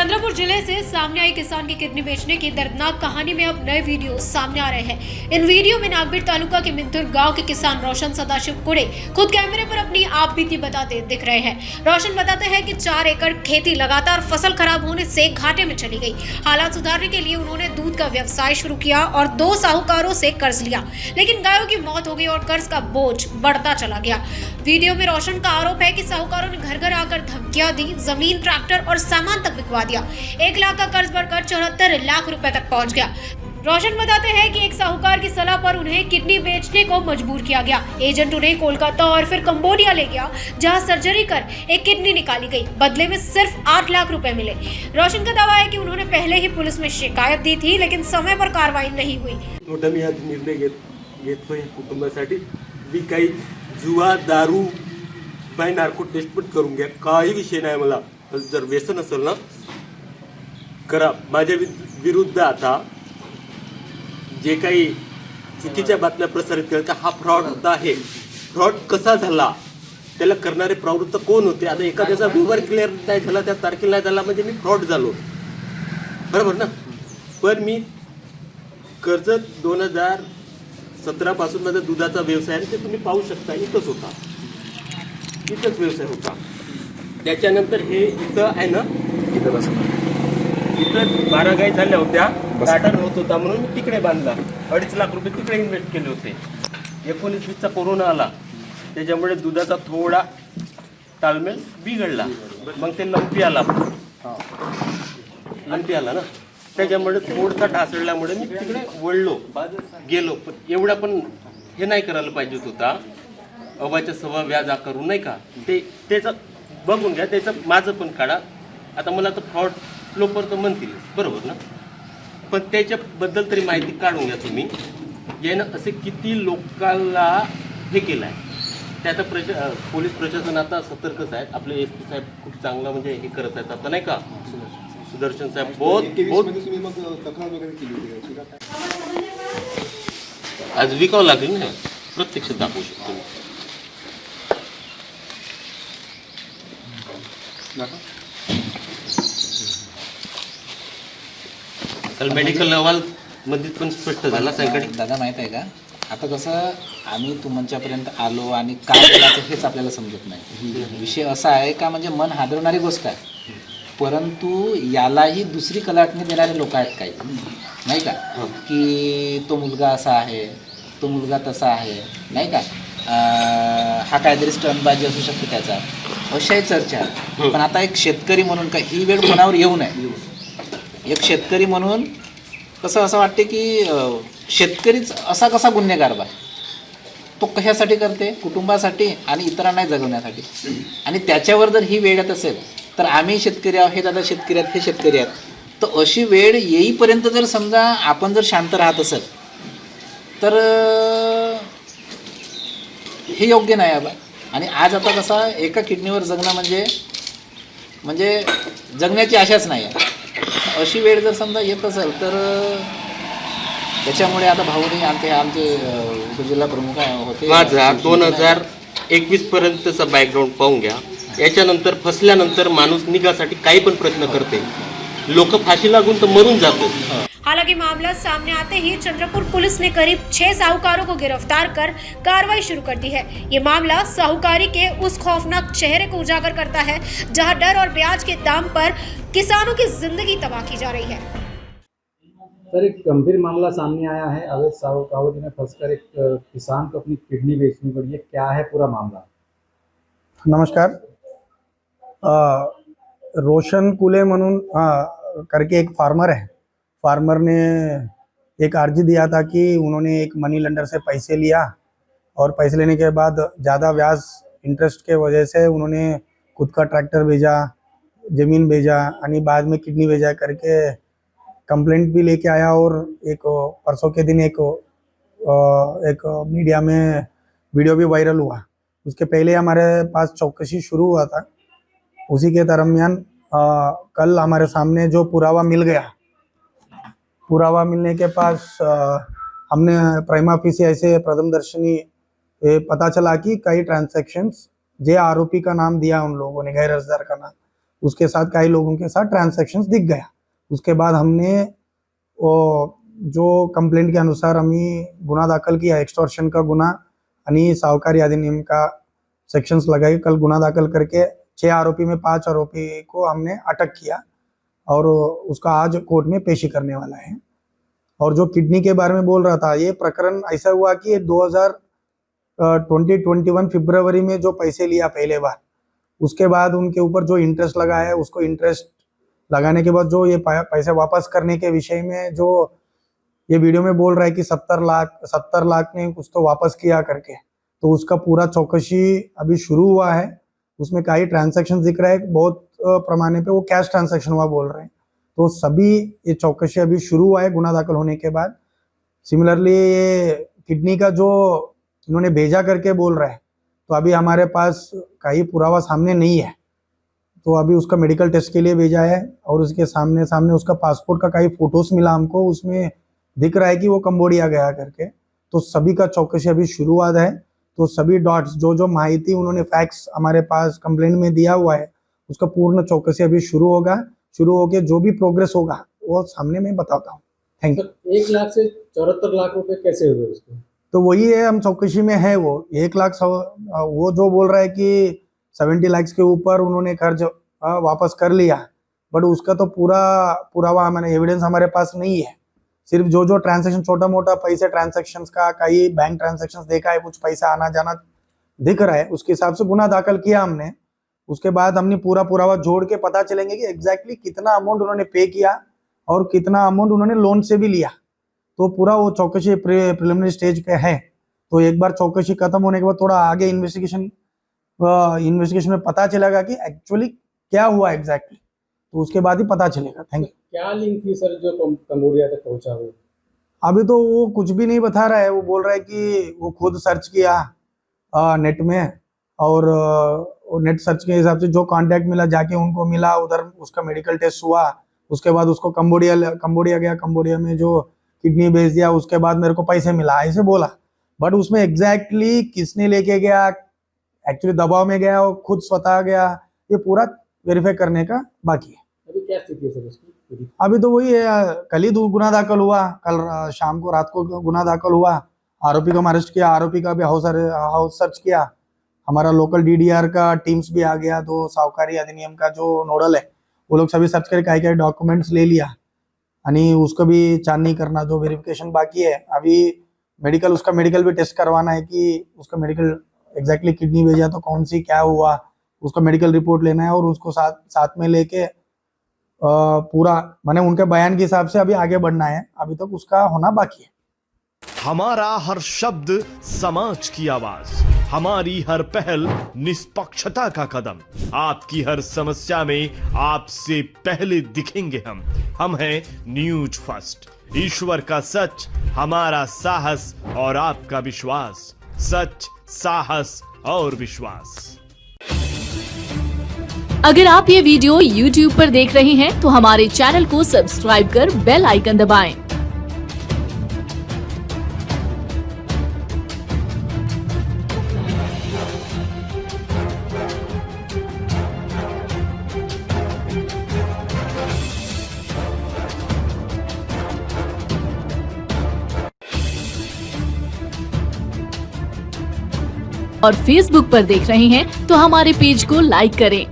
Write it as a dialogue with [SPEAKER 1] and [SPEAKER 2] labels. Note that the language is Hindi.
[SPEAKER 1] चंद्रपुर जिले से सामने आई किसान की किडनी बेचने की दर्दनाक कहानी में अब नए वीडियो सामने आ रहे हैं। इन वीडियो में नागबीर तालुका के मिंतुर गांव के किसान रोशन सदाशिव कुड़े खुद कैमरे पर अपनी आप बीती बताते दिख रहे हैं। रोशन बताते हैं कि 4 एकड़ खेती लगातार फसल खराब होने से घाटे में चली गई। हालात सुधारने के लिए उन्होंने दूध का व्यवसाय शुरू किया और 2 साहूकारों से कर्ज लिया, लेकिन गायों की मौत हो गई और कर्ज का बोझ बढ़ता चला गया। वीडियो में रोशन का आरोप है कि साहूकारों ने घर घर आकर धमकियां दी, जमीन, ट्रैक्टर और सामान तक बिकवा दिया। 1 लाख का कर्ज बढ़कर 74 लाख रुपए तक पहुंच गया। रोशन बताते हैं कि एक साहूकार की सलाह पर उन्हें किडनी बेचने को मजबूर किया गया। एजेंट उन्हें कोलकाता और फिर कंबोडिया ले गया, जहां सर्जरी कर एक किडनी निकाली गई। बदले में सिर्फ 8 लाख रुपए मिले। रोशन का दावा है कि उन्होंने पहले ही पुलिस में शिकायत दी थी, लेकिन समय पर कार्रवाई नहीं हुई।
[SPEAKER 2] मी आज निर्णय घेतोय कुटुंबासाठी मी काही जुआ दारू बाय नार्को टेस्ट पण करून घ्या, काही विषय नाही मला। जर व्यसन असेल ना करा। माझ्या विरुद्ध आता जे काही चुकीच्या बातम्या प्रसारित केल्या का हा फ्रॉड होता आहे, फ्रॉड कसा झाला, त्याला करणारे प्रवृत्त कोण होते, आता एखाद्याचा व्यवहार क्लिअर नाही झाला, त्या तारखेला नाही झाला म्हणजे मी फ्रॉड झालो, बरोबर ना। पण मी कर्जत 2017 पासून माझा दुधाचा व्यवसाय आहे, ते तुम्ही पाहू शकता, इथंच होता, इथंच व्यवसाय होता। त्याच्यानंतर हे इथं आहे ना, इथं 12 गाई झाल्या होत्या, गार्डन होत होता म्हणून मी तिकडे बांधला। 2.5 लाख रुपये तिकडे इन्व्हेस्ट केले होते। 19-20चा कोरोना आला, त्याच्यामुळे दुधाचा थोडा ताळमेळ बिघडला, मग ते लंपी आला ना, त्याच्यामुळे थोडसा ढासळल्यामुळे मी तिकडे वळलो गेलो। पण एवढा पण हे नाही करायला पाहिजे होता, अवाच्या सव्वा व्याज आकारून, नाही का। त्याचं बघून घ्या, त्याचं माझं पण काढा। आता मला तर फ्रॉड लोपर तर म्हणतील, बरोबर ना, पण त्याच्याबद्दल तरी माहिती काढून घ्या तुम्ही। यानं असे किती लोकांना हे केलं आहे, ते आता पोलीस प्रशासन आता सतर्कच आहेत। आपले SP साहेब खूप चांगला म्हणजे हे करत आहेत आता, नाही का, सुदर्शन साहेब बहुत आज विकावं लागेल ना, प्रत्यक्ष दाखवू शकतो। काल मेडिकल अहवाल मध्ये पण स्पष्ट झाला सायंकाळी।
[SPEAKER 3] दादा माहित आहे का, आता कसं आम्ही तुमच्यापर्यंत आलो आणि काय केलं हेच आपल्याला समजत नाही। विषय असा आहे का, म्हणजे मन हादरवणारी गोष्ट आहे, परंतु यालाही दुसरी कलाटणी देणारे लोक आहेत काही, नाही का, की तो मुलगा असा आहे, तो मुलगा तसा आहे, नाही का, हा काहीतरी स्टंटबाजी असू शकते त्याचा, अशाही चर्चा आहे। पण आता एक शेतकरी म्हणून का ही वेळ कोणावर येऊ नये, एक शेतकरी म्हणून कसं असं वाटते की शेतकरीच असा कसा गुन्हेगार बा, तो कशासाठी करते, कुटुंबासाठी आणि इतरांना जगवण्यासाठी, आणि त्याच्यावर जर ही वेळ येत असेल तर आम्ही शेतकरी आहोत, हे दादा शेतकरी आहेत, हे शेतकरी आहेत, तर अशी वेळ येईपर्यंत जर समजा आपण जर शांत राहत असेल तर हे योग्य नाही आहे। आणि आज आता कसा एका किडनीवर जगणं म्हणजे जगण्याची आशाच नाही आहे। अशी वेळ जर समजा येत असेल तर त्याच्यामुळे आता भाऊनी आमचे उपजिल्हा प्रमुख होते,
[SPEAKER 2] माझा 2021 पर्यंतचा बॅकग्राऊंड पाहून घ्या। याच्यानंतर फसल्यानंतर माणूस निघासाठी काही पण प्रयत्न करते, लोक फाशी लागून तर मरून जातात।
[SPEAKER 1] हालांकि मामला सामने आते ही चंद्रपुर पुलिस ने करीब 6 साहूकारों को गिरफ्तार कर कार्रवाई शुरू कर दी है। ये मामला साहूकारी के उस खौफनाक चेहरे को उजागर करता है, जहां डर और ब्याज के दाम पर किसानों की जिंदगी तबाह की जा रही है।
[SPEAKER 4] सर, एक गंभीर मामला सामने आया है, अवैध साहूकारी में फंसकर एक किसान को अपनी किडनी बेचनी पड़ी है, क्या है पूरा मामला?
[SPEAKER 5] नमस्कार। रोशन कुले म्हणून करके एक फार्मर है, फार्मर ने एक अर्जी दिया था कि उन्होंने एक मनी लेंडर से पैसे लिया और पैसे लेने के बाद ज़्यादा ब्याज इंटरेस्ट के वजह से उन्होंने खुद का ट्रैक्टर भेजा, ज़मीन भेजा और बाद में किडनी भेजा करके कंप्लेंट भी लेके आया। और एक परसों के दिन एक मीडिया में वीडियो भी वायरल हुआ। उसके पहले हमारे पास चौकसी शुरू हुआ था। उसी के दरमियान कल हमारे सामने जो पुरावा मिल गया, पुरावा मिलने के पास हमने प्राइमा फेसी ऐसे प्रथमदर्शनी पता चला कि कई ट्रांजैक्शंस जे आरोपी का नाम दिया उन लोगों ने, गैर अर्जदार का नाम, उसके साथ कई लोगों के साथ ट्रांसैक्शंस दिख गया। उसके बाद हमने वो जो कंप्लेंट के अनुसार आम्ही गुन्हा दाखल किया, एक्सटॉर्शन का गुन्हा आणि सावकारी अधिनियम का सेक्शंस लगाए। कल गुन्हा दाखल करके 6 आरोपी में 5 आरोपी को हमने अटक किया और उसका आज कोर्ट में पेशी करने वाला है। और जो किडनी के बारे में बोल रहा था, ये प्रकरण ऐसा हुआ कि 2021 फरवरी में जो पैसे लिया पहले बार, उसके बाद उनके ऊपर जो इंटरेस्ट लगा है, उसको इंटरेस्ट लगाने के बाद जो ये पैसे वापस करने के विषय में जो ये वीडियो में बोल रहा है कि 70 लाख ने कुछ तो वापस किया करके, तो उसका पूरा चौकसी अभी शुरू हुआ है। उसमें कई ट्रांजैक्शन दिख रहा है, बहुत पैमाने पे वो कैश ट्रांजैक्शन हुआ बोल रहे हैं। तो सभी ये चौकसी अभी शुरू हुआ है गुना दाखिल होने के बाद। सिमिलरली ये किडनी का जो इन्होंने भेजा करके बोल रहा है, तो अभी हमारे पास कई पुरावा सामने नहीं है, तो अभी उसका मेडिकल टेस्ट के लिए भेजा है और उसके सामने सामने उसका पासपोर्ट का कई फोटोज मिला हमको, उसमें दिख रहा है कि वो कंबोडिया गया करके। तो सभी का चौकसी अभी शुरुआत है। तो सभी डॉट्स जो माहिती उन्होंने फैक्ट्स हमारे पास कंप्लेंट में दिया हुआ है, उसका पूर्ण चौकसी अभी शुरू होगा। शुरू होके जो भी प्रोग्रेस होगा वो सामने मैं बताता हूँ। Thank you.
[SPEAKER 4] 1 लाख से 74 लाख रुपए कैसे हुए उसको?
[SPEAKER 5] तो वही है, हम चौकसी में है। वो 1 लाख वो जो बोल रहा है कि 70 लाख के ऊपर उन्होंने कर्ज वापस कर लिया, बट उसका तो पूरा पुरावा हमारे एविडेंस हमारे पास नहीं है। सिर्फ जो ट्रांजैक्शन छोटा मोटा पैसे ट्रांजैक्शंस का कई बैंक ट्रांजैक्शंस देखा है, कुछ पैसा आना जाना दिख रहा है, उसके हिसाब से गुना दाखिल किया हमने। उसके बाद हमने पूरा पुरावा जोड़ के पता चलेंगे कि एग्जैक्टली कितना अमाउंट उन्होंने पे किया और कितना अमाउंट उन्होंने लोन से भी लिया। तो पूरा वो चौकसी प्रिलिमिनरी स्टेज पे है। तो एक बार चौकसी खत्म होने के बाद थोड़ा आगे इन्वेस्टिगेशन में पता चलेगा कि एक्चुअली क्या हुआ एग्जैक्टली, तो उसके बाद ही पता चलेगा। Thank you.
[SPEAKER 4] क्या लिंक थी सर जो कंबोडिया तक पहुंचा वो?
[SPEAKER 5] अभी तो वो कुछ भी नहीं बता रहा है। वो बोल रहा है कि वो खुद सर्च किया नेट में, और नेट सर्च के हिसाब से जो कांटेक्ट मिला जाके उनको मिला, उधर उसका मेडिकल टेस्ट हुआ। उसके बाद उसको कंबोडिया गया, कंबोडिया में जो किडनी भेज दिया, उसके बाद मेरे को पैसे मिला, ऐसे बोला। बट उसमें एग्जैक्टली किसने लेके गया, एक्चुअली दबाव में गया, वो खुद स्वतः गया, ये पूरा वेरीफाई करने का बाकी है।
[SPEAKER 4] अभी क्या स्थिति है सर उसकी?
[SPEAKER 5] अभी तो वही है, कल ही गुना दाखिल हुआ, कल शाम को रात को गुना दाखिल हुआ। आरोपी को हम अरेस्ट किया, आरोपी का भी हाउस सर्च किया। हमारा लोकल डीडीआर का टीम्स भी आ गया, तो सावकारी अधिनियम का जो नोडल है वो लोग सभी सर्च करके कई डॉक्यूमेंट्स ले लिया, यानी उसको भी छाननी करना, जो वेरिफिकेशन बाकी है। अभी उसका मेडिकल भी टेस्ट करवाना है कि उसका मेडिकल एग्जैक्टली किडनी भेजा तो कौन सी क्या हुआ, उसका मेडिकल रिपोर्ट लेना है और उसको साथ में लेके पूरा माने उनके बयान के हिसाब से अभी आगे बढ़ना है। अभी तक उसका होना बाकी है।
[SPEAKER 6] हमारा हर शब्द समाज की आवाज, हमारी हर पहल निष्पक्षता का कदम, आपकी हर समस्या में आपसे पहले दिखेंगे हम हैं न्यूज फर्स्ट। ईश्वर का सच, हमारा साहस और आपका विश्वास। सच, साहस और विश्वास।
[SPEAKER 7] अगर आप ये वीडियो YouTube पर देख रहे हैं तो हमारे चैनल को सब्सक्राइब कर बेल आइकन दबाएं। और Facebook पर देख रहे हैं तो हमारे पेज को लाइक करें।